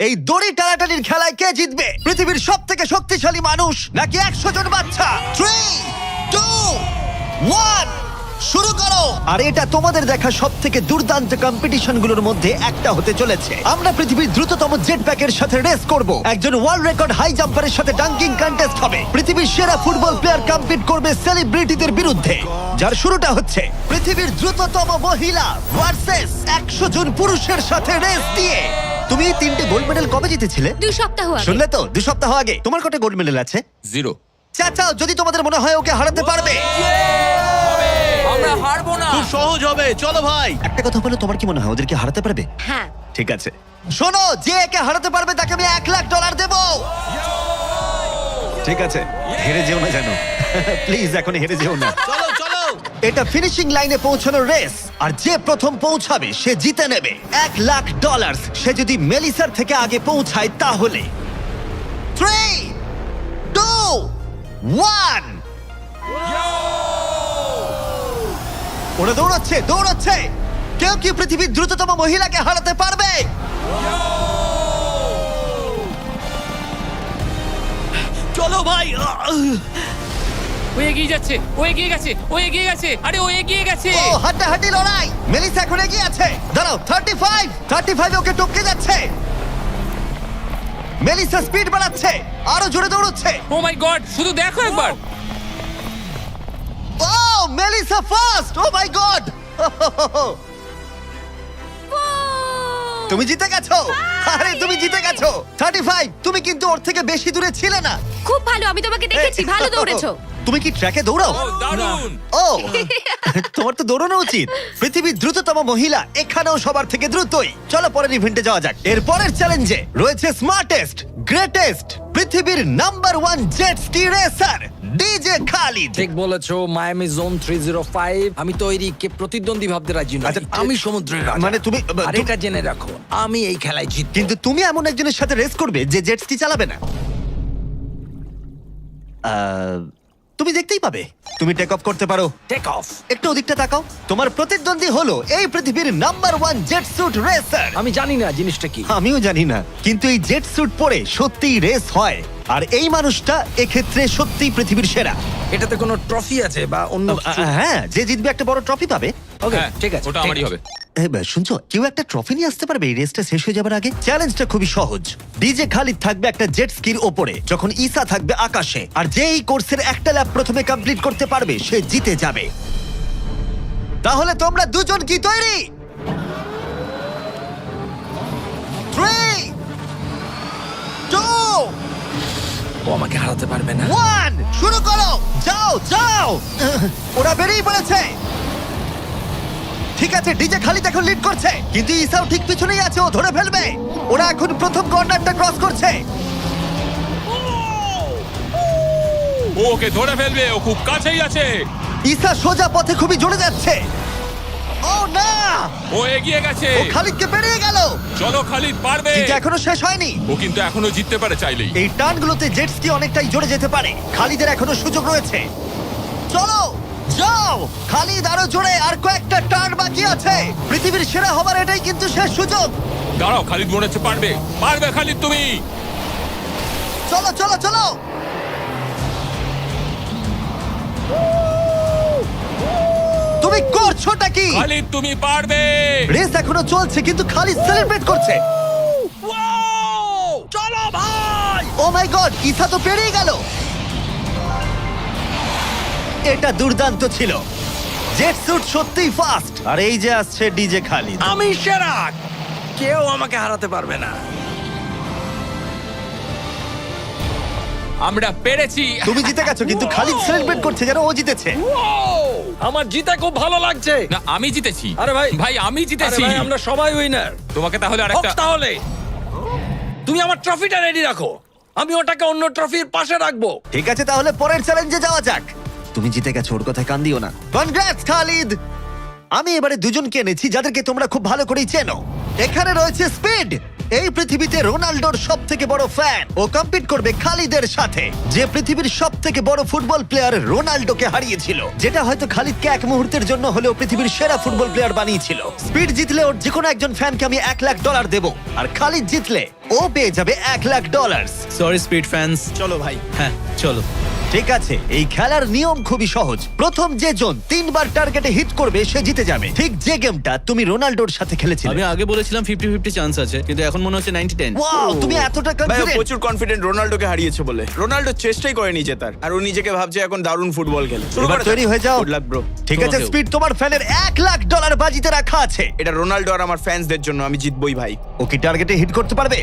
এই দড়ি টানাটানির খেলায় কে জিতবে? পৃথিবীর সব থেকে শক্তিশালী মানুষ নাকি 100 জন বাচ্চা? 3, 2, 1 শুরু করো। আর এটা তোমাদের দেখা সব থেকে দুর্দান্ত কম্পিটিশন গুলোর মধ্যে একটা হতে চলেছে। আমরা পৃথিবীর দ্রুততম জেট প্যাকের সাথে রেস করব। একজন ওয়ার্ল্ড রেকর্ড হাই জাম্পারের সাথে ডাঙ্কিং কন্টেস্ট হবে। পৃথিবীর সেরা ফুটবল প্লেয়ার কম্পিট করবে সেলিব্রিটিদের বিরুদ্ধে। যার শুরুটা হচ্ছে পৃথিবীর দ্রুততম মহিলা ভার্সেস 100 জন পুরুষের সাথে রেস দিয়ে। তুমি 3টে গোল্ড মেডেল কবে জিতেছিলে? 2 সপ্তাহ আগে। শুনলে তো, 2 সপ্তাহ আগে। তোমার কটা গোল্ড মেডেল আছে? 0। চাচাও, যদি তোমাদের মনে হয় ওকে হারাতে পারবে। আমরা হারবো না। খুব সহজ হবে, চলো ভাই। একটা কথা বলো, তোমার কি মনে হয় ওদেরকে হারাতে পারবে? হ্যাঁ। ঠিক আছে, শোনো, যে একে হারাতে পারবে তাকে আমি $1,00,000 দেবো। ঠিক আছে, হেরে যেও না জানো। প্লিজ এখন হেরে যেও না। চলো চলো। এটা ফিনিশিং লাইনে পৌঁছানোর রেস, আর যে প্রথম পৌঁছাবে সে জিতে নেবে $1,00,000। সে যদি মেলিসার থেকে আগে পৌঁছায় তাহলে 3, 2, 1 ওরা দৌড়াচ্ছে দৌড়াচ্ছে। কেউ কি পৃথিবীর দ্রুততম মহিলাকে হারাতে পারবে? চলো ভাই। ও এগিয়ে যাচ্ছে, ও এগিয়ে গেছে, ও এগিয়ে গেছে। আরে ও এগিয়ে গেছে। ও হাড্ডাহাড্ডি লড়াই। মেলিসা এখন এগিয়ে আছে। দাঁড়াও, 35 ওকে টপকে যাচ্ছে। মেলিসা স্পিড বাড়াচ্ছে, আরো জোরে দৌড়চ্ছে। ও মাই গড, শুধু দেখো একবার। Oh Melissa first. O my god, তুমি জিতে গেছো। আরে তুমি জিতে গেছো। 35, তুমি কিন্তু ওর থেকে বেশি দূরে ছিলে না। খুব ভালো, আমি তোমাকে দেখেছি, ভালো দৌড়েছো। তুমি কি ট্র্যাকে দৌড়াও? ও দারুণ। ও তোমার তো দৌড়ানো উচিত। পৃথিবীর দ্রুততম মহিলা এখানেও সবার থেকে দ্রুতই। চলো পরের ইভেন্টে যাওয়া যাক। এর পরের চ্যালেঞ্জে রয়েছে স্মার্টেস্ট, গ্রেটেস্ট, পৃথিবীর number 1 jet ski racer DJ Khalid. ঠিক বলেছো, মায়ামি জোন 305। আমি তৈরি, কে প্রতিদ্বন্দ্বী ভাবতে রাজি নয়। আচ্ছা, আমি সমুদ্রের রাজা। মানে তুমি আর এটা জেনে রাখো, আমি এই খেলায় জিতবো। কিন্তু তুমি এমন একজনের সাথে রেস করবে যে জেট স্কি চালাবে না। তুমি দেখতেই পাবে। তুমি টেক অফ করতে পারো। Take off. একটু ওদিকটা তাকাও। তোমার প্রতিদ্বন্দ্বী হলো এই পৃথিবীর নাম্বার 1 জেট স্যুট রেসার। আমি জানি না জিনিসটা কি। আমিও জানি না, কিন্তু এই জেট স্যুট পরে সত্যিই রেস হয়। আর এই মানুষটা এক্ষেত্রে সত্যিই পৃথিবীর সেরা। এটাতে কোনো ট্রফি আছে বা অন্য কিছু? হ্যাঁ, যে জিতবে একটা বড় ট্রফি পাবে। ওকে, হ্যাঁ, ঠিক আছে, ওটা ঠিক আমারই আছে। হবে। শুনছো, কেউ একটা ট্রফি নিয়ে আসতে পারবে এই রেসটা শেষ হয়ে যাবার আগে? চ্যালেঞ্জটা খুবই সহজ। ডিজে খালিদ থাকবে একটা জেট স্কির ওপরে, যখন ঈসা থাকবে আকাশে। আর যে এই কোর্সের একটা ল্যাব প্রথমে কমপ্লিট করতে পারবে সে জিতে যাবে। তাহলে তোমরা দুজন কি তৈরি? 3, 2, ও আমাকে হারাতে পারবে না। 1 শুরু করো। যাও যাও। ওরা বেরিয়ে পড়েছে। ঠিক আছে, ডিজে খালিদ এখন লিড করছে, কিন্তু ইসাও ঠিক পিছনেই আছে। ও ধরে ফেলবে। ওরা এখন প্রথম কর্নারটা ক্রস করছে। ও ওকে ধরে ফেলবে, ও খুব কাছেই আছে। ইসা সোজা পথে খুবই জোরে যাচ্ছে। ও না, ও এগিয়ে গেছে। ও খালিদকে পেরিয়ে গেল। চলো খালিদ পারবে। কিন্তু এখনো শেষ হয়নি। ও কিন্তু এখনো জিততে পারে চাইলেই। এই টার্নগুলোতে জেট স্কি অনেকটাই জোরে যেতে পারে। খালিদের এখনো সুযোগ রয়েছে। চলো যাও খালিদ, আরো জোরে। আর কয়েকটা টার্ন বাকি আছে। পৃথিবীর সেরা হবার এটাই কিন্তু শেষ সুযোগ। দাঁড়াও, খালিদ মনে হচ্ছে পারবে। পারবে খালিদ তুমি। চলো চলো চলো। তুমি করছোটা কি? খালিদ তুমি পারবে। রেস এখনো চলছে, কিন্তু খালিদ সেলিব্রেট করছে। চলো ভাই। ও মাই গড, ইসা তো পেরিয়ে গেল। এটা দুর্দান্ত ছিল। জেট স্যুট সত্যিই ফাস্ট। আর এই যে আসছে ডিজে খালিদ। আমি সেরা, কেউ আমাকে হারাতে পারবে না। আমরা পেরেছি। তুমি জিতে গেছো, কিন্তু খালিদ সেলিব্রেট করছে যেন ও জিতেছে। আমার জিতে খুব ভালো লাগছে। না, আমি জিতেছি। আরে ভাই, ভাই আমি আরে জিতেছি। ভাই, আমরা সবাই উইনার। তোমাকে তাহলে আরেকটা। তাহলে তুমি আমার ট্রফিটা রেডি রাখো, আমি ওটাকে অন্য ট্রফির পাশে রাখবো। ঠিক আছে, তাহলে পরের চ্যালেঞ্জে যাওয়া যাক। তুমি জিতে গেছো, ওর কথায় কান দিও না। কনগ্রাটস খালিদ। আমি এবারে দুজনকে এনেছি যাদেরকে তোমরা খুব ভালো করেই চেনো। এখানে রয়েছে স্পিড, এই পৃথিবীতে রোনাল্ডোর সব থেকে বড় ফ্যান ও কম্পিট করবে খালিদের সাথে, যে পৃথিবীর সব থেকে বড় ফুটবল প্লেয়ার রোনাল্ডোকে হারিয়েছিল, যেটা হয়তো খালিদকে এক মুহূর্তের জন্য হলেও পৃথিবীর সেরা ফুটবল প্লেয়ার বানিয়েছিল। স্পিড জিতলে ওর যে কোনো একজন ফ্যানকে আমি $1,00,000 দেবো, আর খালিদ জিতলে ও পেয়ে যাবে $1,00,000। সরি স্পিড ফ্যান্স, চলো ভাই। হ্যাঁ চলো। ঠিক আছে, এই খেলার নিয়ম খুবই সহজ। প্রথম যে জন 3 বার টার্গেটে হিট করবে সে জিতে যাবে, ঠিক যে গেমটা তুমি রোনাল্ডোর সাথে খেলেছিলে। আমি আগে বলেছিলাম 50-50 চান্স আছে, কিন্তু এখন মনে হচ্ছে 90-10। ওয়াও, তুমি এতটা ভাই ও কনফিডেন্ট। প্রচুর কনফিডেন্ট রোনাল্ডোকে হারিয়েছে বলে। রোনাল্ডো চেষ্টাই করেনি জেতার, আর ও নিজেকে ভাবছে এখন দারুণ ফুটবল খেলে। শুরু এবার করে তৈরি হয়ে যাও। Good luck bro. ঠিক আছে তোমাকেও। স্পিড, তোমার ফ্যানের $1,00,000 বাজিতে রাখা আছে। এটা রোনাল্ডো আর আমার ফ্যান্সদের জন্য, আমি জিতবই ভাই। ও কি টার্গেটে হিট করতে পারবে?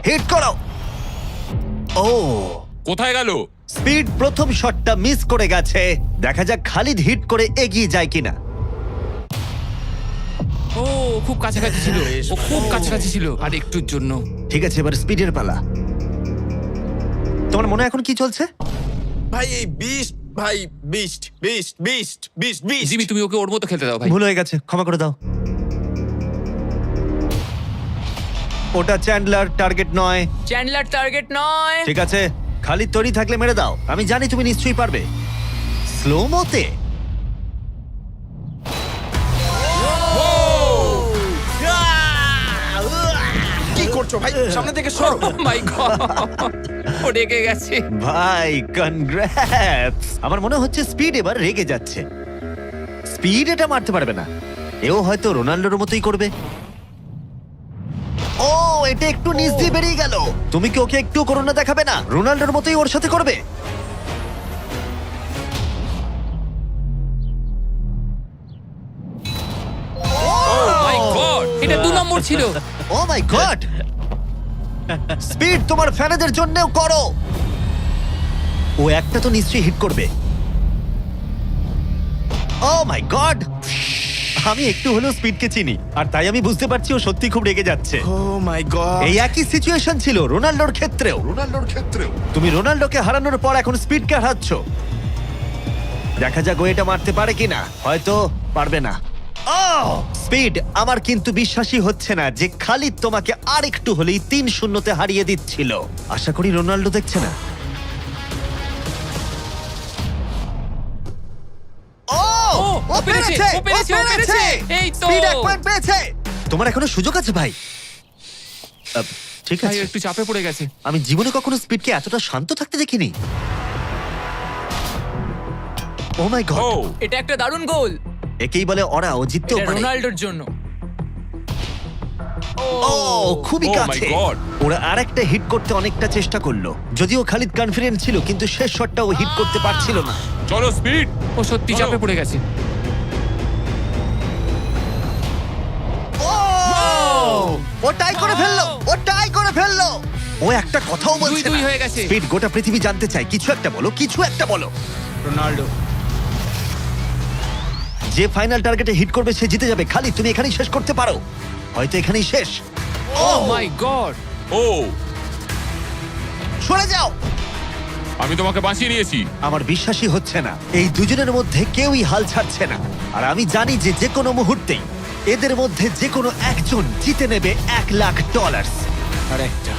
হিট করো। ও, কোথায় গেল? স্পিড প্রথম শটটা মিস করে গেছে। দেখা যাক খালিদ হিট করে এগিয়ে যায় কিনা। ও খুব কাছাকাছি ছিল, ও খুব কাছাকাছি ছিল আর একটুর জন্য। ঠিক আছে, এবার স্পিডের পালা। তোমার মনে এখন কি চলছে? ভাই এই বিস্ট, ভাই beast beast beast beast beast. Jimmy তুমি ওকে ওর মতো খেলতে দাও ভাই। ভুল হয়ে গেছে, ক্ষমা করে দাও। ওটা চ্যান্ডলার, টার্গেট নয়। চ্যান্ডলার টার্গেট নয়। ঠিক আছে, খালিদ তৈরি থাকলে মেরে দাও। আমি জানি তুমি নিশ্চয়ই পারবে। স্লো মোতে। কি করছো ভাই? সামনে থেকে সরো। ও মাই গড, ও রেগে গেছে। ভাই কনগ্রাটস। আমার মনে হচ্ছে স্পিড এবার রেগে যাচ্ছে। স্পিড এটা মারতে পারবে না, এও হয়তো রোনাল্ডোর মতোই করবে। ও, এটা একটু নিচ দিয়ে বেরিয়ে গেল। তুমি কি ওকে একটু করোনা দেখাবে না? রোনাল্ডোর মতোই ওর সাথে করবে। মাই গড, এটা 2 নম্বর ছিল। ও মাই গড। স্পিড তোমার ফ্যানেদের জন্যও করো। ও একটা তো নিশ্চয়ই হিট করবে। ও মাই গড। আমি একটু হলেও স্পিডকে চিনি, আর তাই আমি বুঝতে পারছি ও সত্যি খুব রেগে যাচ্ছে। ও মাই গড। এই একই সিচুয়েশন ছিল রোনাল্ডোর ক্ষেত্রেও। তুমি রোনাল্ডোকে হারানোর পর এখন স্পিডকে হারাচ্ছ। দেখা যাক ও এটা মারতে পারে কিনা। হয়তো পারবে না। স্পিড, আমার কিন্তু বিশ্বাসই হচ্ছে না যে খালিদ তোমাকে আর একটু হলেই 3-0-তে হারিয়ে দিচ্ছিল। আশা করি রোনাল্ডো দেখছে না। ও পেরেছে, ও পেরেছে, ও পেরেছে। এই তো। স্পিড 1 পয়েন্ট পেয়েছে। তোমার এখনো সুযোগ আছে ভাই। ঠিক ভাই আছে, একটু চাপে পড়ে গেছে। আমি জীবনে কখনো স্পিডকে এতটা শান্ত থাকতে দেখিনি। ও মাই গড, এটা একটা দারুণ গোল। একেই বলে ওরা ও জিততেও এটা পারে। রোনাল্ডোর জন্য। ও, খুবই Oh my কাছে। God! ওরা আরেকটা হিট করতে অনেকটা চেষ্টা করলো, যদিও খালিদ কনফিডেন্ট ছিল, কিন্তু শেষ শটটা ও হিট করতে পারছিল না। চলো স্পিড। ও সত্যি চাপে পড়ে গেছে। ও টাই করে ফেললো, ও টাই করে ফেললো। ও একটা কথাও বলছে 2-2 না। হয়ে গেছে। স্পিড, গোটা পৃথিবী জানতে চায়, কিছু একটা বলো, কিছু একটা বলো। রোনাল্ডো। যে ফাইনাল টার্গেটে হিট করবে সে জিতে যাবে। খালিদ, তুমি এখানেই শেষ করতে পারো, হয়তো এখানেই শেষ। ও মাই গড। ও, সরে যাও। আমি তোমাকে বাঁচিয়ে নিয়েছি। আমার বিশ্বাসই হচ্ছে না, এই দুজনের মধ্যে কেউই হাল ছাড়ছে না। আর আমি জানি যে যে কোনো মুহূর্তেই এদের মধ্যে যে কোনো একজন জিতে নেবে $1,00,000। আর একটা।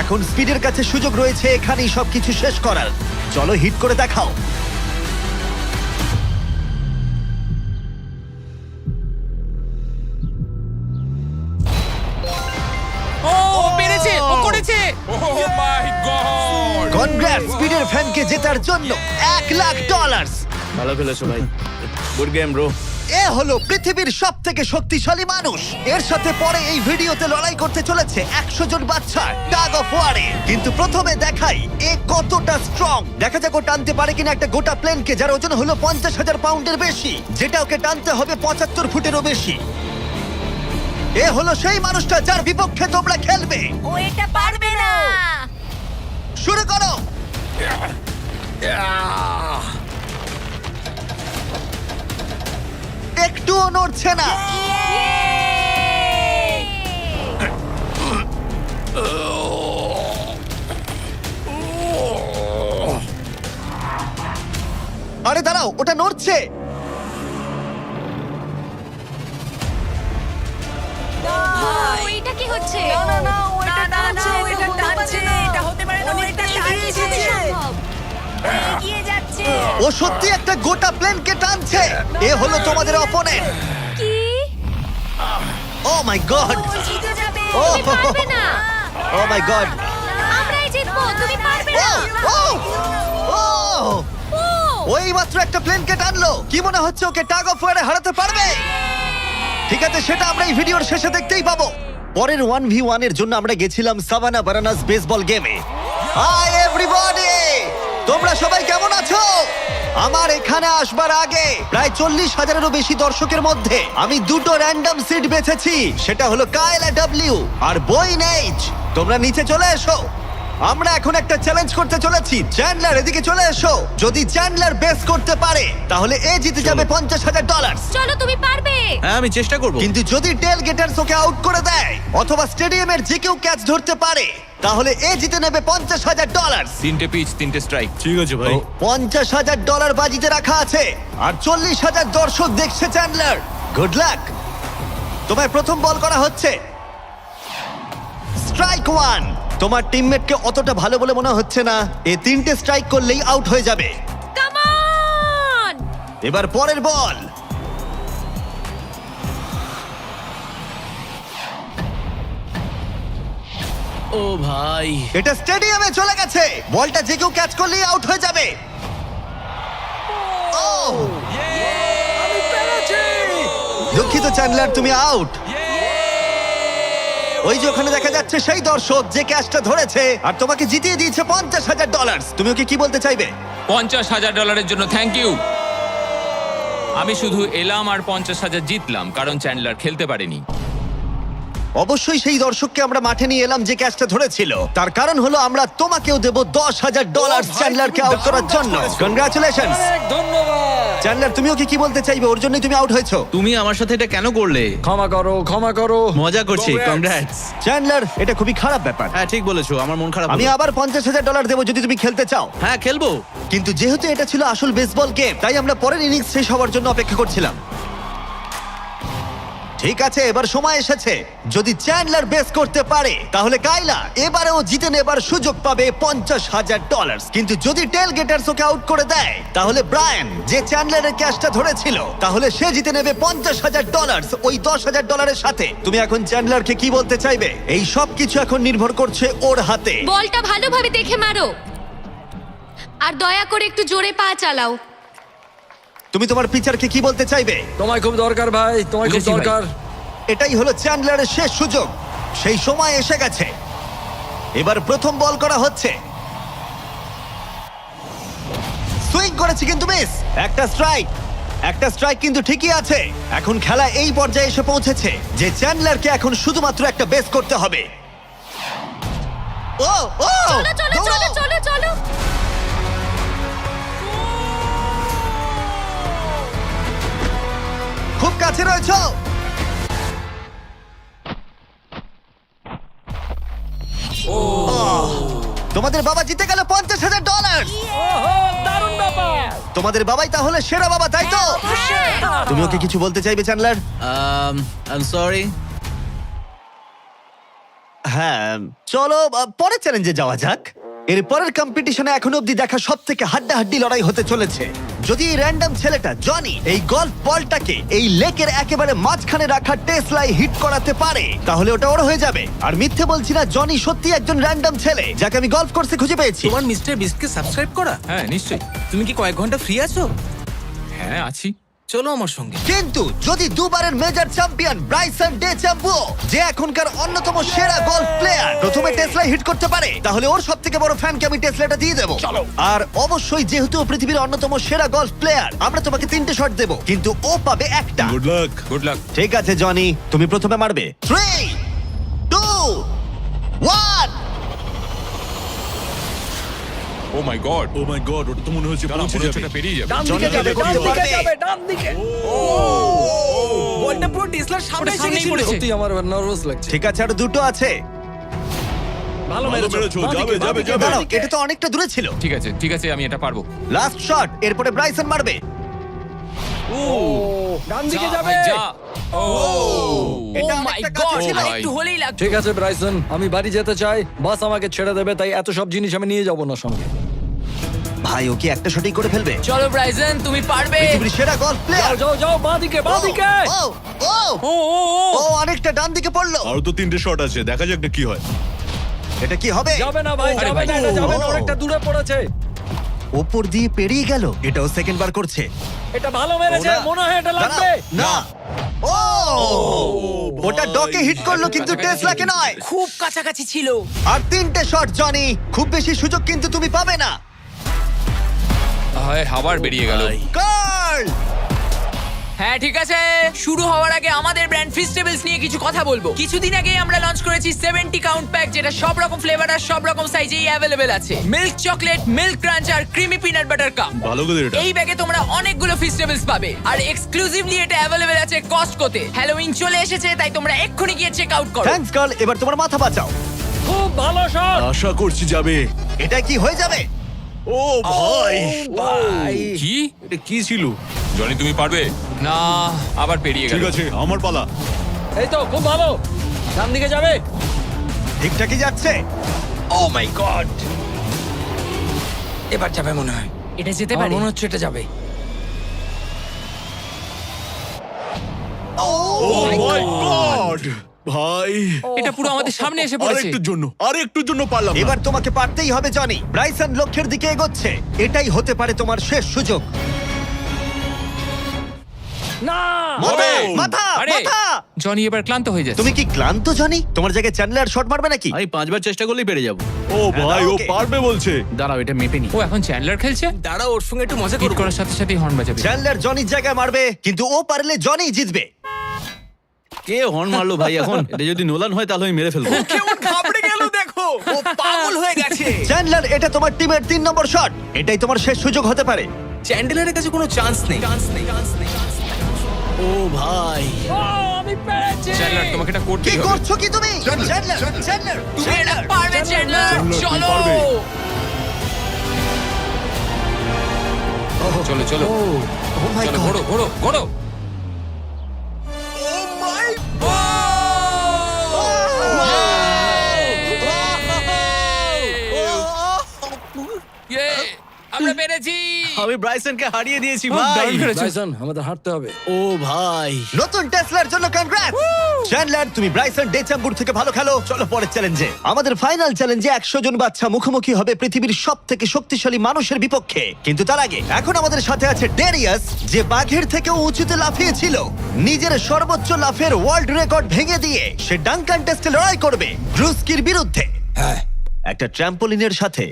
এখন স্পিডের কাছে সুযোগ রয়েছে এখানেই সবকিছু শেষ করার। চলো হিট করে দেখাও। ও পেরেছে, ও করেছে। ও মাই গড। কনগ্রাটস স্পিডের ফ্যানকে জেতার জন্য $1,00,000। ভালো খেলেছো ভাই। Good game bro. এ হলো পৃথিবীর সব থেকে শক্তিশালী মানুষ। এর সাথে পরে এই ভিডিওতে লড়াই করতে চলেছে 100 জন বাচ্চা টাগ অফ ওয়ারে। কিন্তু প্রথমে দেখাই এ কতটা স্ট্রং। দেখা যাক ও টানতে পারে কিনা একটা গোটা প্লেনকে, যার ওজন হলো 50,000 পাউন্ডের বেশি, যেটা ওকে টানতে হবে 75 ফুটেরও বেশি। এ হলো সেই মানুষটা যার বিপক্ষে তোমরা খেলবে। ও এটা পারবে না। শুরু করো। একটুও নড়ছে না। আরে দাঁড়াও, ওটা নড়ছে। ও এটা কি কি হচ্ছে এগিয়ে যাচ্ছে ও সত্যি একটা গোটা প্লেনকে টানছে। এ হলো তোমাদের অপোনেন্ট। কি ও মাই গড, ও জিতে যাবে ও তুমি পারবে না ও মাই গড, আমরাই জিতবো তুমি পারবে না ও ও ও ওই মাত্র একটা প্লেনকে টানলো। কি মনে হচ্ছে ওকে টাগ অফ ওয়ারে হারাতে পারবে? ঠিক আছে, সেটা আমরা এই ভিডিওর শেষে দেখতেই পাবো। পরের 1v1 এর জন্য আমরা গেছিলাম সাভানা বারানাস বেসবল গেমে। হাই এভরিবডি, তোমরা সবাই কেমন আছো? আমার এখানে আসবার আগে প্রায় 40,000-এরও বেশি দর্শকের মধ্যে আমি দুটো র্যান্ডম সিট বেছেছি। সেটা হলো কায়লা ডব্লিউ আর বয়েন এইচ। তোমরা নিচে চলে এসো, আমরা এখন একটা চ্যালেঞ্জ করতে চলেছি। চ্যান্ডলার এদিকে চলে এসো। যদি চ্যান্ডলার বেস করতে পারে তাহলে এ জিতে যাবে $50,000। চলো তুমি পারবে হ্যাঁ আমি চেষ্টা করব। কিন্তু যদি টেল গেটার্স ওকে আউট করে দেয় অথবা স্টেডিয়ামের যে কেউ ক্যাচ ধরতে পারে তাহলে এ জিতে নেবে $50,000। 3টে পিচ 3টে স্ট্রাইক। ঠিক আছে ভাই। $50,000 বাজিতে রাখা আছে আর 40,000 দর্শক দেখছে চ্যান্ডলার। Good luck. তোমায় প্রথম বল করা হচ্ছে। স্ট্রাইক 1। তোমার টিমমেটকে অতটা ভালো বলে মনে হচ্ছে না। এ 3টে স্ট্রাইক করলেই আউট হয়ে যাবে। কাম অন এবার পরের বল। ও ভাই, এটা স্টেডিয়ামে চলে গেছে। বলটা যে কেউ ক্যাচ করলেই আউট হয়ে যাবে। ও দুঃখিত চ্যান্ডলার, তুমি আউট। ওই যে ওখানে দেখা যাচ্ছে সেই দর্শক যে ক্যাচটা ধরেছে আর তোমাকে জিতিয়ে দিয়েছে $50,000। তুমি ওকে কি বলতে চাইবে? $50,000 জন্য থ্যাংক ইউ। আমি শুধু এলাম আর 50,000 জিতলাম কারণ চ্যান্ডলার খেলতে পারেনি। অবশ্যই সেই দর্শককে আমরা মাঠে নিয়ে এলাম যে ক্যাচটা ধরেছিল। তার কারণ হলো আমরা তোমাকেও দেব $10,000 চ্যান্ডলারকে আউট করার জন্য। কনগ্রাচুলেশনস। ধন্যবাদ। চ্যান্ডলার, তুমি ওকে কি বলতে চাইবে? ওর জন্যই তুমি আউট হয়েছো। তুমি আমার সাথে এটা কেন করলে? ক্ষমা করো, ক্ষমা করো। মজা করছি। Congrats. কংগ্রাটস। চ্যান্ডলার, এটা খুবই খারাপ ব্যাপার। হ্যাঁ ঠিক বলেছো, আমার মন খারাপ আমি হলো। আবার $50,000 দেবো যদি তুমি খেলতে চাও। হ্যাঁ খেলবো। কিন্তু যেহেতু এটা ছিল আসল বেসবল গেম তাই আমরা পরের ইনিংস শেষ হওয়ার জন্য অপেক্ষা করছিলাম। ঠিক আছে, এবার সময় এসেছে। যদি চ্যান্ডলার বেস করতে পারে তাহলে কাইলা এবারেও জিতে নেবার সুযোগ পাবে $50,000। কিন্তু যদি টেল গেটার্স ওকে আউট করে দেয় তাহলে ব্রায়ান, যে চ্যান্ডলারের ক্যাচটা ধরেছিল, তাহলে সে জিতে নেবে $50,000 ওই $10,000-এর সাথে। তুমি এখন চ্যান্ডলারকে কি বলতে চাইবে? এই সব কিছু এখন নির্ভর করছে ওর হাতে। বলটা ভালোভাবে দেখে মারো আর দয়া করে একটু জোরে পা চালাও। তুমি তোমার পিচারকে কি বলতে চাইবে? তোমায় খুব দরকার ভাই, তোমায় খুব বুঝেছি ভাই। দরকার। এটাই হলো চ্যান্ডলারের শেষ সুযোগ। সেই সময় এসে গেছে। এবার প্রথম বল করা হচ্ছে। সুইং করেছে কিন্তু মিস। একটা স্ট্রাইক কিন্তু ঠিকই আছে। এখন খেলা এই পর্যায়ে এসে পৌঁছেছে যে চ্যান্ডলারকে এখন শুধুমাত্র একটা বেস করতে হবে। ও ও চলো চলো চলো চলো চলো খুব কাছে রয়েছো। তোমাদের বাবা জিতে গেল $50,000। দারুণ ব্যাপার। তোমাদের বাবাই তাহলে সেরা বাবা, তাই তো? তুমি ওকে কিছু বলতে চাইবে চ্যান্ডলার? I am sorry. হ্যাঁ, চলো পরের চ্যালেঞ্জে যাওয়া যাক। এর পরের কম্পিটিশনে এখনো অব্দি দেখা সব থেকে হাড্ডাহাড্ডি লড়াই হতে চলেছে। যদি এই র্যান্ডম ছেলেটা জনি এই গলফ বলটাকে এই লেকের একেবারে মাঝখানে রাখা টেসলায় হিট করাতে পারে তাহলে ওটা ওর হয়ে যাবে। আর মিথ্যে বলছি না, জনি সত্যি একজন র্যান্ডম ছেলে যাকে আমি গলফ কোর্সে খুঁজে পেয়েছি। তোমার মিস্টার বিস্টকে সাবস্ক্রাইব করা? হ্যাঁ নিশ্চয়ই। তুমি কি কয়েক ঘন্টা ফ্রি আছো? হ্যাঁ আছি। চলো আমার সঙ্গে। কিন্তু যদি দুবারের major champion Bryson DeChambeau, যে এখনকার অন্যতম সেরা গলফ প্লেয়ার, প্রথমে টেসলা হিট করতে পারে তাহলে ওর সবথেকে বড় ফ্যানকে আমি টেসলাটা দিয়ে দেবো। আর অবশ্যই যেহেতু ও পৃথিবীর অন্যতম সেরা গলফ প্লেয়ার, আমরা তোমাকে 3টে শট দেবো কিন্তু ও পাবে একটা। Good luck. Good luck. ঠিক আছে জনি, তুমি প্রথমে মারবে। 3, 2, 1। ও my god. O my god, ওটা তো মনে হচ্ছে পৌঁছে যাবে। পেরিয়ে যাবে। ডান জনি দিকে যাবে, করতে ডান দিকে পারবে। যাবে, ডান দিকে। বলটা পুরো টেসলার সামনে ওটা এসে সামনেই গেছিল। পড়েছে। সত্যি আমার নার্ভাস লাগছে। ঠিক আছে, আরো দুটো আছে। ভালো মেরেছো। যাবে, বাঁদিকে, যাবে, বাঁদিকে, যাবে। দাঁড়াও, বাঁদিকে। এটা তো অনেকটা দূরে ছিল। ঠিক আছে ঠিক আছে, আমি এটা পারবো। লাস্ট শট, এরপরে ব্রাইসন মারবে। ডান দিকে যা যাবে। ভাই, যা। এটা Oh my অনেকটা God, কাছে ছিল। ভাই। একটু হলেই লাগতো। ঠিক আছে ব্রাইসন, আমি বাড়ি যেতে চাই। বাস আমাকে ছেড়ে দেবে, তাই এত সব জিনিস আমি নিয়ে যাব না সঙ্গে। ভাই ও কি একটা শটই করে ফেলবে? চলো ব্রাইসন, তুমি পারবে। পৃথিবীর সেরা গলফ প্লেয়ার। যাও যাও, বাঁ দিকে বাঁ দিকে। ও অনেকটা ডান দিকে পড়লো। আরো তো 3টে শট আছে, দেখা যাক না কি হয়। এটা কি হবে? যাবে না ভাই, আরে যাবে ভাই। না, এটা যাবে না, ও। অনেকটা দূরে পড়েছে। ওপর দিয়ে পেরিয়ে গেল। এটাও সেকেন্ড বার করছে। এটা ভালো মেরেছে, ওরা- মনে হয় এটা লাগবে। দাঁড়াও, না। ও ওটা ডকে হিট করলো কিন্তু টেসলাকে নয়। খুব কাছাকাছি ছিল। আর 3টে শট জনি, খুব বেশি সুযোগ কিন্তু তুমি পাবে না। হায়, আবার বেরিয়ে গেল। কার্ল হ্যাঁ ঠিক আছে, শুরু হওয়ার আগে আমাদের ব্র্যান্ড ফিস্টেবলস নিয়ে কিছু কথা বলবো। কিছুদিন আগে আমরা লঞ্চ করেছি 70 কাউন্ট প্যাক, যেটা সব রকম ফ্লেভার আর সব রকম সাইজেই অ্যাভেলেবেল আছে। মিল্ক চকলেট, মিল্ক ক্রাঞ্চ আর ক্রিমি পিনাট বাটার কাপ। ভালো করে এটা। এই ব্যাগে তোমরা অনেকগুলো ফিস্টেবলস পাবে আর এক্সক্লুসিভলি এটা অ্যাভেলেবেল আছে কস্টকোতে। হ্যালোউইন চলে এসেছে, তাই তোমরা এক্ষুনি গিয়ে চেক আউট করো। থ্যাঙ্কস কার্ল, এবার তোমার মাথা বাঁচাও। খুব ভালো শট। আশা করছি যাবে। এটা কি হয়ে যাবে? ও ভাই, ভাই কি? এটা কি ছিল? জনি তুমি পারবে না, আবার পেরিয়ে গেল। ঠিক আছে, আমার পালা। এই তো খুব ভালো, ডান দিকে যাবে। ঠিকঠাকই যাচ্ছে। ও মাই গড, এবার যাবে মনে হয়। এটা যেতে আমার পারে। মনে হচ্ছে এটা যাবে। ও মাই গড ভাই, এটা পুরো আমাদের সামনে এসে পড়েছে। আরেকটুর জন্য পারলাম না। এবার তোমাকে পারতেই হবে জনি। ব্রাইসন লক্ষ্যের দিকে এগোচ্ছে। এটাই হতে পারে তোমার শেষ সুযোগ। না, মাথা, হবে। মাথা, আরে মাথা। জনি এবার ক্লান্ত হয়ে যাচ্ছে। তুমি কি ক্লান্ত জনি? তোমার জায়গায় চ্যান্ডলার শট মারবে নাকি? আমি 5বার চেষ্টা করলেই পেরে যাব। ও ভাই, ভাই, ও ও ওকে। পারবে বলছে। দাঁড়াও, এটা মেপে নি। ও এখন চ্যান্ডলার খেলছে। দাঁড়াও, ওর সঙ্গে একটু মজা হিট করবো। করার সাথে সাথেই হর্ন বাজাবে। চ্যান্ডলার জনির জায়গায় মারবে, কিন্তু ও পারলে জনি জিতবে। কে হর্ন মারলো ভাই এখন? এটা যদি নোলান হয় তাহলে আমি মেরে ফেলবো। কেমন ঘাবড়ে গেল দেখো, ও পাগল হয়ে গেছে। চ্যান্ডলার, এটা তোমার টিমের 3 নম্বর শট। এটাই তোমার শেষ সুযোগ হতে পারে। চ্যান্ডেলারের কাছে কোনো চান্স নেই। ও ভাই, ও, আমি পেরেছি। চ্যান্ডলার তোমাকে এটা কি করতেই হবে। করছো কি তুমি? চ্যান্ডলার, চ্যান্ডলার, তুমি এটা পারবে চ্যান্ডলার, চলো। চলো চলো ও মাই চলো, গড। ঘোড়ো ঘোড়ো ঘোড়ো। Yay! আমরা পেরেছি। আমি ব্রাইসনকে হারিয়ে দিয়েছি খুব ভাই। দারুণ করেছো। ব্রাইসন, আমাদের হাঁটতে হবে। ও ভাই, নতুন টেসলার জন্য কনগ্রাটস। চ্যান্ডলার, তুমি ব্রাইসন ডেচাম্বুর থেকে ভালো খেলো। চলো পরের চ্যালেঞ্জে। আমাদের ফাইনাল চ্যালেঞ্জে 100 জন বাচ্চা মুখোমুখি হবে পৃথিবীর সবথেকে শক্তিশালী মানুষের বিপক্ষে। কিন্তু তার আগে এখন আমাদের সাথে আছে ডেরিয়াস, যে বাঘের থেকেও উঁচুতে লাফিয়েছিল। নিজের সর্বোচ্চ লাফের ওয়ার্ল্ড রেকর্ড ভেঙে দিয়ে সে ডাঙ্কান টেস্টে লড়াই করবে ব্রুস্কির বিরুদ্ধে। হ্যাঁ, একটা ট্র্যাম্পোলিনের সাথে।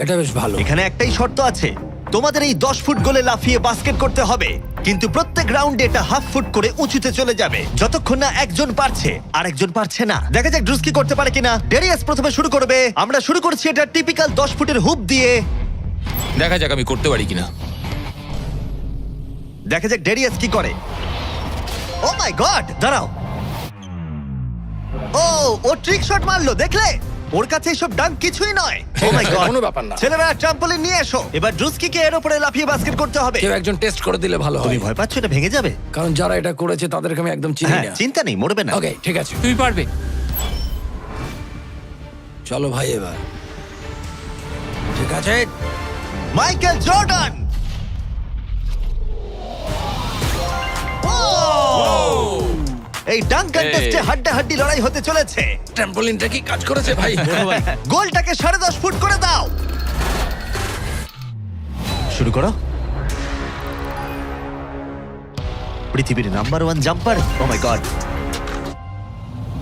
এটা বেশ ভালো। এখানে একটাই শর্ত আছে, তোমাদের এই 10 ফুট গোলে লাফিয়ে বাস্কেট করতে হবে, কিন্তু প্রত্যেক রাউন্ডে এটা হাফ ফুট করে উঁচুতে চলে যাবে যতক্ষণ না একজন পারছে আর একজন পারছে না। দেখা যাক ড্রুস্কি করতে পারে কিনা। ডেরিয়াস প্রথমে শুরু করবে। আমরা শুরু করছি এটা টিপিক্যাল 10 ফুটের হুপ দিয়ে। দেখা যাক আমি করতে পারি কিনা। দেখা যাক ডেরিয়াস কি করে। ও মাই গড, দাঁড়াও। ও ট্রিক শট মারলো, দেখলে? ওর কাছে এসব ডাঙ্ক কিছুই নয়। ও মাই গড, কোনো ব্যাপার না। ছেলেরা ট্রাম্পলিন নিয়ে এসো। এবার ড্রুস্কিকে এর উপরে লাফিয়ে বাস্কেট করতে হবে। কেউ একজন টেস্ট করে দিলে ভালো তুমি হয়, ভয় পাচ্ছ এটা ভেঙে যাবে? কারণ যারা এটা করেছে তাদেরকে আমি একদম চিনি হ্যাঁ, না। চিন্তা নেই, মরবে না। ওকে, ঠিক আছে, তুমি পারবে। চলো ভাই এবার। ঠিক আছে, মাইকেল জর্ডান। এই ডাঙ্কান এই। টেস্টে হাড্ডাহাড্ডি লড়াই হতে চলেছে। ট্র্যাম্পোলিনটা কি কাজ করেছে ভাই? গোলটাকে 10.5 ফুট করে দাও। শুরু করো। পৃথিবীর number 1 jumper. O my god,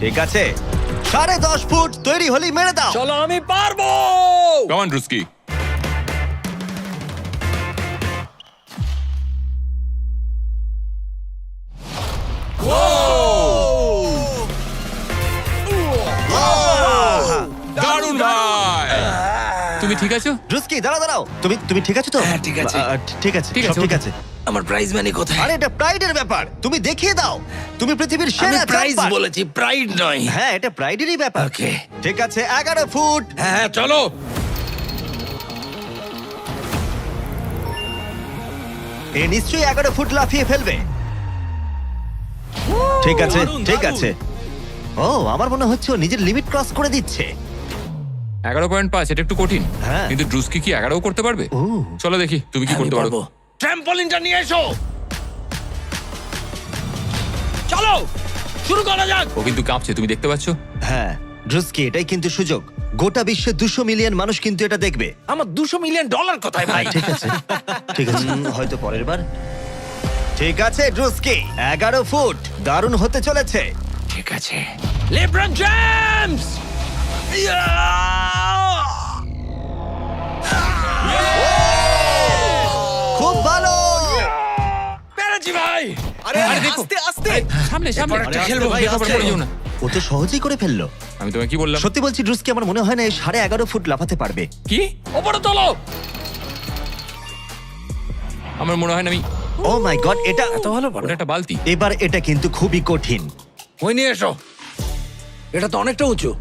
ঠিক আছে, 10.5 ফুট তৈরি হলেই মেরে দাও। চলো, আমি পারবো। Come on Druski. দারুণ ভাই। তুমি ঠিক আছো? ড্রুস্কি, দাঁড়াও দাঁড়াও, তুমি ঠিক আছো তো? হ্যাঁ, ঠিক আছে। ঠিক আছে, ঠিক সব আছে, ঠিক ওকে। আছে। আমার প্রাইজ মানি কোথায়? আরে এটা প্রাইডের ব্যাপার, তুমি দেখিয়ে দাও। তুমি পৃথিবীর আমি সেরা প্রাইজ জাম্পার। বলেছি, প্রাইড নয়। হ্যাঁ, এটা প্রাইডেরই ব্যাপার। ওকে। ঠিক আছে, 11 ফুট। হ্যাঁ, চলো। এ নিশ্চয়ই 11 ফুট লাফিয়ে ফেলবে। ঠিক আছে দারুণ, ঠিক দারুণ। আছে। ও আমার মনে হচ্ছে ও নিজের লিমিট ক্রস করে দিচ্ছে। 11.5, এটা একটু কঠিন। হ্যাঁ। কিন্তু ড্রুস্কি কি 11 করতে পারবে? ও। চলো দেখি তুমি কি করতে পারো। ট্র্যাম্পলিনটা নিয়ে এসো। চলো শুরু করা যাক। ও কিন্তু কাঁপছে, তুমি দেখতে পাচ্ছ? হ্যাঁ ড্রুস্কি, এটাই কিন্তু সুযোগ। গোটা বিশ্বে 200 মিলিয়ন মানুষ কিন্তু এটা দেখবে। আমার $200 মিলিয়ন কোথায় ভাই? ঠিক আছে ঠিক আছে, হয়তো পরের বার। ঠিক আছে ড্রুস্কি, 11 ফুট, দারুণ হতে চলেছে। ঠিক আছে লেব্রন জেমস। খুব ভালো। পেরেছি ভাই। আরে আরে দেখো। আস্তে আস্তে। সামনে সামনে এরপর একটা খেলবো, ভাই, এরপর পড়ে যেও না। ও তো সহজেই করে ফেললো। আমি তোমায় কি বললাম? সত্যি বলছি ড্রুস্কি, আমার মনে হয় না এই 11.5 ফুট লাফাতে পারবে। কি? ওপরে তোলো। আমার মনে হয় না আমি। ও মাই গড, এটা এত ভালো পারো। ওটা একটা বালতি। এবার এটা কিন্তু খুবই কঠিন। ওই নিয়ে এসো। এটা তো অনেকটা উঁচু।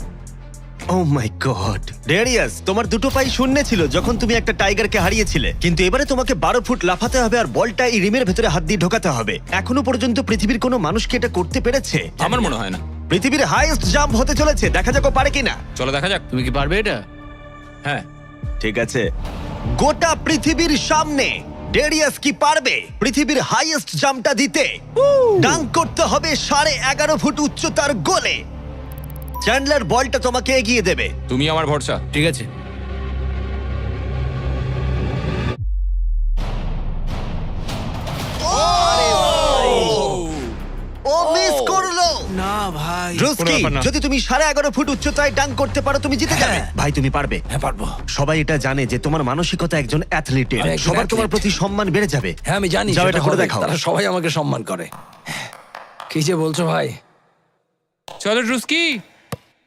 ও মাই গড ডেরিয়াস, তোমার দুটো পাই শূন্য ছিল যখন তুমি একটা টাইগারকে হারিয়েছিলে, কিন্তু এবারে তোমাকে 12 ফুট লাফাতে হবে আর বলটা এই রিমের ভেতরে হাত দিয়ে ঢোকাতে হবে। এখনো পর্যন্ত পৃথিবীর কোনো মানুষ কি এটা করতে পেরেছে? আমার মনে হয় না। পৃথিবীর হাইয়েস্ট জাম্প হতে চলেছে, দেখা যাক ও পারে কিনা। চলো দেখা যাক। তুমি কি পারবে এটা? হ্যাঁ। ঠিক আছে, গোটা পৃথিবীর সামনে ডেরিয়াস কি পারবে পৃথিবীর হাইয়েস্ট জাম্পটা দিতে? ডাঙ্ক করতে হবে 11.5 ফুট উচ্চতার গোলে। চ্যান্ডলার বলটা তোমাকে এগিয়ে দেবে। তুমি আমার ভরসা। ঠিক আছে। ও মিস করলো। না ভাই। ড্রুস্কি, কোনো ব্যাপার না। যদি তুমি 11.5 ফুট উচ্চতায় ডাঙ্ক করতে পারো তুমি জিতে যাবে। ভাই তুমি পারবে। হ্যাঁ পারবো। সবাই এটা জানে যে তোমার মানসিকতা একজন অ্যাথলিটের। আমি একজন সবার তোমার athlete। প্রতি সম্মান বেড়ে যাবে। হ্যাঁ আমি জানি। যাও সেটা এটা করে হবে। দেখাও। তারা সবাই আমাকে সম্মান করে। কি যে বলছো ভাই? চলো ড্রুস্কি।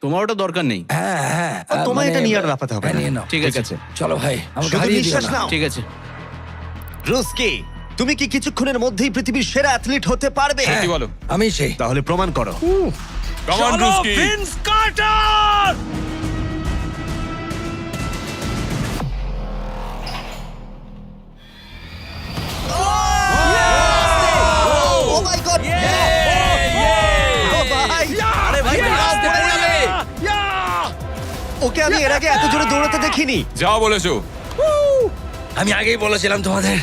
তোমার ওটা দরকার নেই। হ্যাঁ হ্যাঁ। তোমায় এটা নিয়ে আর লাফাতে হবে হ্যাঁ, না। নিয়ে নাও। ঠিক আছে। চলো ভাই আমাকে শুধু হারিয়ে দিও নিঃশ্বাস না। নাও। ঠিক আছে। ড্রুস্কি, তুমি কি কিছুক্ষণের মধ্যেই পৃথিবীর সেরা অ্যাথলিট হতে পারবে? হ্যাঁ। কি বলো? আমি সেই। তাহলে প্রমাণ করো। Come on, Druski. Vince Carter. Oh my god, ভাই আরে ভাই, আস্তে পড়ে যাবে। ওকে আমি এর আগে এত জোরে দৌড়াতে দেখিনি। যাও বলেছো। আমি আগেই বলেছিলাম তোমাদের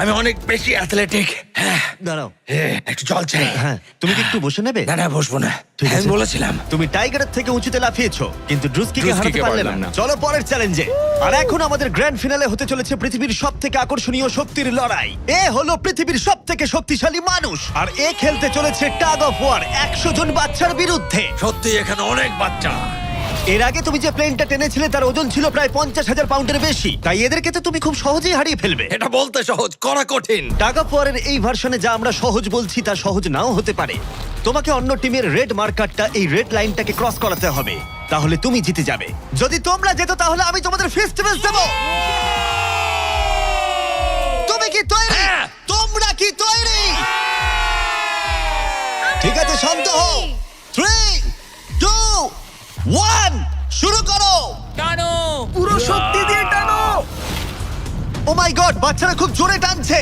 আমি অনেক বেশি অ্যাথলেটিক। হ্যাঁ দাঁড়াও, একটু জল চাই। হ্যাঁ তুমি কি একটু বসে নেবে? না না বসবো না। ঠিক হ্যাঁ, আছে। আমি বলেছিলাম। তুমি টাইগারের থেকে উঁচুতে লাফিয়েছো কিন্তু ড্রুস্কিকে হারাতে ড্রুস্কিকে পারলে পারলাম না। না। চলো পরের চ্যালেঞ্জে। আর এখন আমাদের গ্র্যান্ড ফিনালে হতে চলেছে পৃথিবীর সবথেকে আকর্ষণীয় শক্তির লড়াই। এ হলো পৃথিবীর সবথেকে শক্তিশালী মানুষ আর এ খেলতে চলেছে টাগ অফ ওয়ার 100 জন বাচ্চার বিরুদ্ধে। সত্যি এখানে অনেক বাচ্চা। এর আগে তুমি যে প্লেনটা টেনেছিলে তার ওজন ছিল প্রায় 50,000 পাউন্ডের বেশি, তাই এদেরকে তো তুমি খুব সহজেই হারিয়ে ফেলবে। এটা বলতে সহজ, করা কঠিন। টাগ অফ ওয়ারের এই ভার্সনে যা আমরা সহজ বলছি তা সহজ নাও হতে পারে। তোমাকে অন্য টিমের রেড মার্কারটা এই রেড লাইনটাকে ক্রস করাতে হবে, তাহলে তুমি জিতে যাবে। যদি তোমরা যেত তাহলে আমি তোমাদের ফেস্টিভ্যাল দেব। তুমি কি তৈরি? হ্যাঁ। তোমরা কি তৈরি? ঠিক আছে, শান্ত হও। 3, 2, 1 শুরু করো। টানো। পুরো শক্তি দিয়ে টানো। ও মাই গড, বাচ্চারা খুব জোরে টানছে।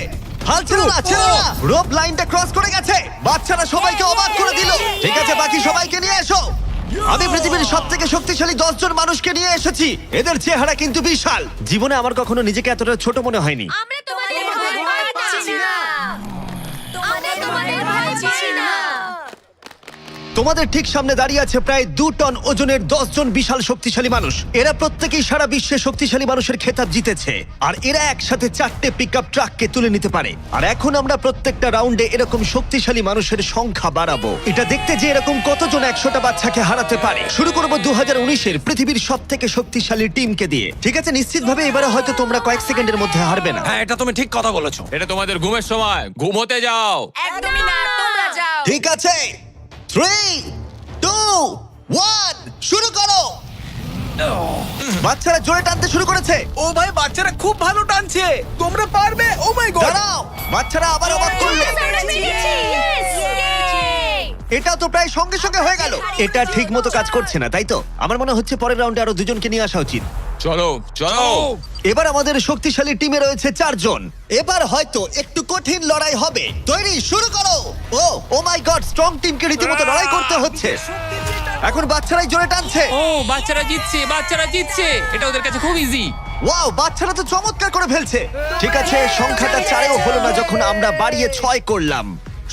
হাল ছেড়ো না, ছেড়ো না। রোপ লাইনটা ক্রস করে গেছে। বাচ্চারা সবাইকে অবাক করে দিল। ঠিক আছে, বাকি সবাইকে নিয়ে এসো। আমি পৃথিবীর সবথেকে শক্তিশালী 10 জন মানুষকে নিয়ে এসেছি। এদের চেহারা কিন্তু বিশাল। জীবনে আমার কখনো নিজেকে এতটা ছোট মনে হয়নি। আমরা তোমাদের ভয় পাচ্ছি না। আমরা তোমাদের ভয় পাচ্ছি না। তোমাদের ঠিক সামনে দাঁড়িয়ে আছে প্রায় 2 টন ওজনের 10 জন বিশাল শক্তিশালী মানুষ। এরা প্রত্যেকেই সারা বিশ্বে শক্তিশালী মানুষের খেতাব জিতেছে আর এরা একসাথে 4টে পিকআপ ট্রাককে তুলে নিতে পারে। আর এখন আমরা প্রত্যেকটা রাউন্ডে এরকম শক্তিশালী মানুষের সংখ্যা বাড়াবো, এটা দেখতে যে এরকম কতজন 100টা বাচ্চাকে হারাতে পারে। শুরু করব 2019-এর পৃথিবীর সবথেকে শক্তিশালী টিমকে দিয়ে। ঠিক আছে, নিশ্চিতভাবে এবারে হয়তো তোমরা কয়েক সেকেন্ডের মধ্যে হারবে না। হ্যাঁ এটা তুমি ঠিক কথা বলেছো। এটা তোমাদের ঘুমের সময়, ঘুমোতে যাও। একদমই না, তোমরা যাও। ঠিক আছে, 3, 2, 1 শুরু করো। বাচ্চারা জোরে টানতে শুরু করেছে। ও ভাই বাচ্চারা খুব ভালো টানছে। তোমরা পারবে। ও মাই গড। দাঁড়াও, বাচ্চারা আবার অবাক করলো। আমরা পেরেছি। Yes! Yay! এটাও তো প্রায় সঙ্গে সঙ্গে হয়ে গেল। এটা ঠিক মতো কাজ করছে না, তাই তো? আমার মনে হচ্ছে পরের রাউন্ডে আরো 2 জনকে নিয়ে আসা উচিত। চলো চলো এবার আমাদের শক্তিশালী টিমে রয়েছে 4 জন। এবার হয়তো একটু কঠিন লড়াই হবে। তৈরি, শুরু করো। ও মাই গড, স্ট্রং টিমকে রীতিমতো লড়াই করতে হচ্ছে। এখন বাচ্চারাই জোরে টানছে। ও বাচ্চারা জিতছে এটা ওদের কাছে খুব ইজি। ওয়াও, বাচ্চারা তো চমৎকার করে ফেলছে। ঠিক আছে, সংখ্যাটা 4-এও হলো না যখন আমরা বাড়িয়ে 6 করলাম।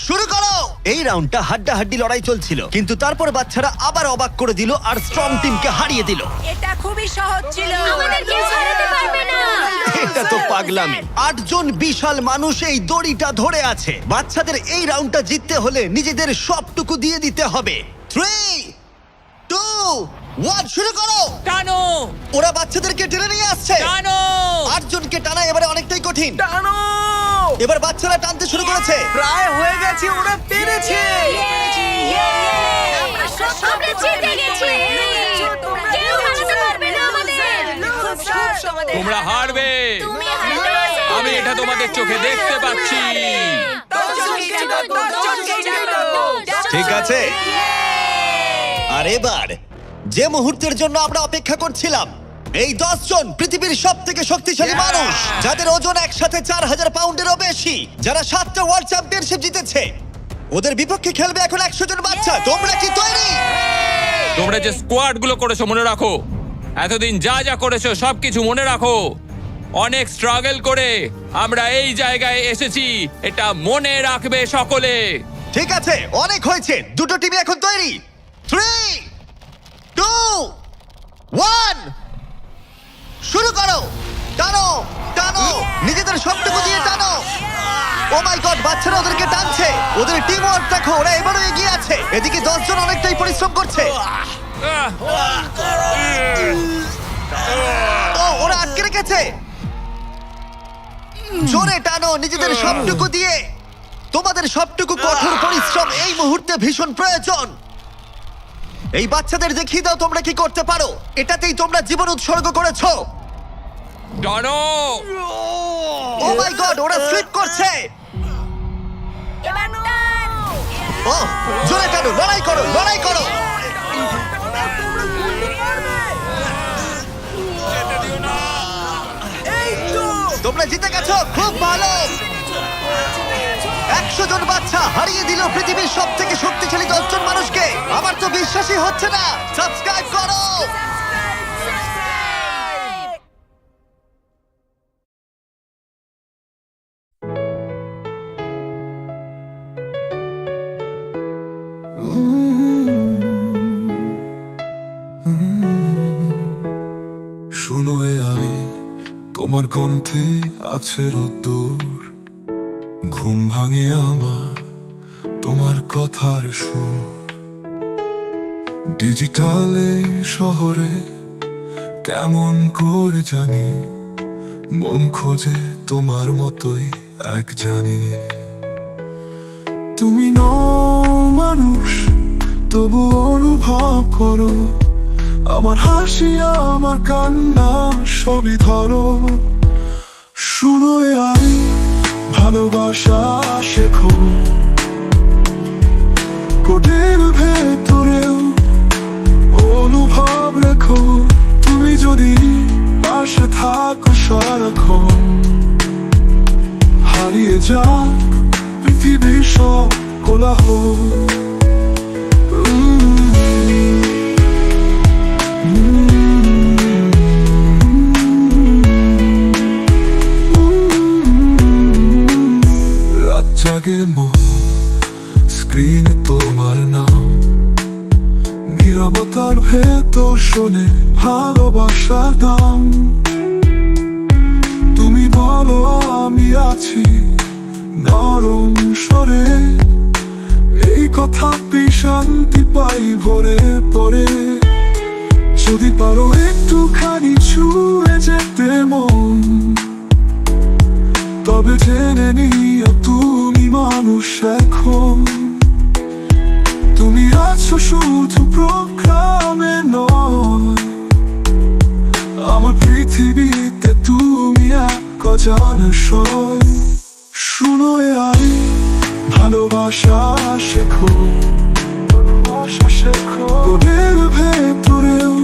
শুরু করো। এই রাউন্ডটা হাড্ডাহাড্ডি লড়াই চলছিল, কিন্তু তারপর বাচ্চারা আবার অবাক করে দিল আর স্ট্রং টিমকে হারিয়ে দিল। এটা খুবই সহজ ছিল। আমাদের কেউ হারাতে পারবে না। এটা তো পাগলামি। 8 জন বিশাল মানুষ এই দড়িটা ধরে আছে। বাচ্চাদের এই রাউন্ডটা জিততে হলে নিজেদের সবটুকু দিয়ে দিতে হবে। 3, 2, 1, শুরু করো। টানো ওরা বাচ্চাদেরকে টেনে নিয়ে আসছে। টানো 8 জনকে টানা এবারে অনেকটাই কঠিন। এবার বাচ্চারা টানতে শুরু করেছে। প্রায় হয়ে গেছে, ওরা পেরেছে। আমরা জিতে গেছি। কেউ হারাতে পারবে না আমাদের। তোমরা হারবে, তুমি হারবে। আমি এটা তোমাদের চোখে দেখতে পাচ্ছি। ঠিক আছে, আর এবার যে মুহূর্তের জন্য আমরা অপেক্ষা করছিলাম, এই 10 জন পৃথিবীর সব থেকে শক্তিশালী মানুষ, যাদের ওজন একসাথে 4000 পাউন্ডেরও বেশি, যারা 7টা ওয়ার্ল্ড চ্যাম্পিয়নশিপ জিতেছে, ওদের বিপক্ষে খেলবে এখন 100 জন বাচ্চা। তোমরা কি তৈরি? তোমরা যে স্কোয়াড গুলো করেছো মনে রাখো, এতদিন যা যা করেছো সবকিছু মনে রাখো। অনেক স্ট্রাগল করে আমরা এই জায়গায় এসেছি, এটা মনে রাখবে সকলে। ঠিক আছে, অনেক হয়েছে। দুটো টিমই এখন তৈরি। 3, 2, 1, শুরু করো। টানো টানো, নিজেদের সবটুকু দিয়ে টানো। ও মাই গড, বাচ্চারা ওদেরকে টানছে। ওদের টিম ওয়ার্ক দেখো, ওরা এবারও এগিয়ে আছে। এদিকে 10 জন অনেকটাই পরিশ্রম করছে। ওরা আটকে রেখেছে। জোরে টানো নিজেদের সবটুকু দিয়ে। তোমাদের সবটুকু কঠোর পরিশ্রম এই মুহূর্তে ভীষণ প্রয়োজন। এই বাচ্চাদের দেখিয়ে দাও তোমরা কি করতে পারো। এটাতেই তোমরা জীবন উৎসর্গ করেছো। টানো ও মাই গড, ওরা স্লিপ করছে। এবার টান। ও জোরে টানো, লড়াই করো, লড়াই করো। তোমরা জিতে গেছো, খুব ভালো। 100 জন বাচ্চা হারিয়ে দিল পৃথিবীর সব থেকে শক্তিশালী 10 জন মানুষকে। আমার তো বিশ্বাসই হচ্ছে না। সাবস্ক্রাইব করো। শুনো এ আমি, তোমার কণ্ঠে আছে রোদ্দুর। ঘুম ভাঙে আমার তোমার কথার সুর। ডিজিটালে শহরে কেমন করে জানি, মন খোঁজে তোমার মতোই এক জানি। তুমি নও মানুষ, তবু অনুভব করো আমার হাসি, আমার কান্না সবই ধরো। শুনো এ আমি, ভালোবাসা শেখো কোটের ভেতরেও অনুভব রেখো। তুমি যদি পাশে থাকো সারাক্ষণ, হারিয়ে যাক পৃথিবীর সব কোলাহল। জাগে মন, স্ক্রিনে তোমার নাম, নীরবতার ভেতর শোনে ভালোবাসার দাম। তুমি বলো আমি আছি নরম স্বরে, এই কথাতে শান্তি পাই ভরে পড়ে। যদি পারো একটুখানি ছুঁয়ে যেতে মন, তবে জেনে নিও তুমি মানুষ এখন। তুমি আছো শুধু প্রোগ্রামে নয়, আমার পৃথিবীতে তুমি এক অজানা সয়। শুনো এ আমি, ভালোবাসা শেখো, ভালোবাসা শেখো। তোদের ভেতরেও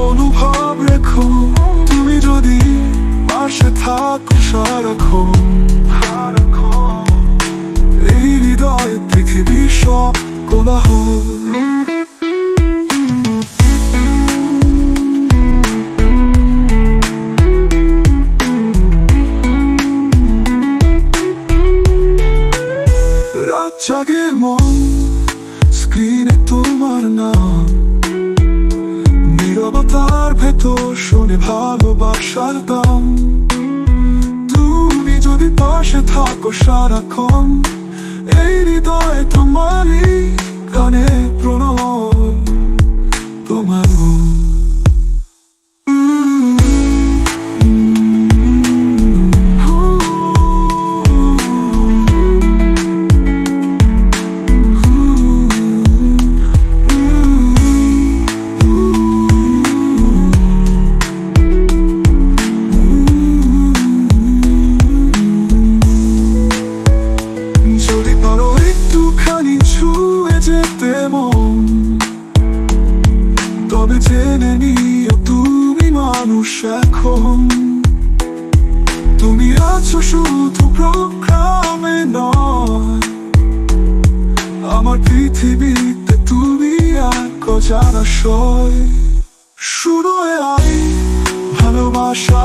অনুভব রেখো। সারাক্ষণ। এই হৃদয়ে পৃথিবীর সব কোলাহল। রাত জাগে মন, স্ক্রিনে তোমার নাম, নীরবতার ভেতর শোনে ভালোবাসার গান। তুমি যদি পাশে থাকো সারাক্ষণ, এই হৃদয়ে তোমারই গানে প্রণয় তোমার গুণ। যদি পারো একটুখানি ছুঁয়ে যেতে মন, তবে জেনে নিও তুমি মানুষ এখন। তুমি আছো শুধু প্রোগ্রামে নয়, আমার পৃথিবীতে তুমি এক অজানা সয়। শুরু আই ভালোবাসা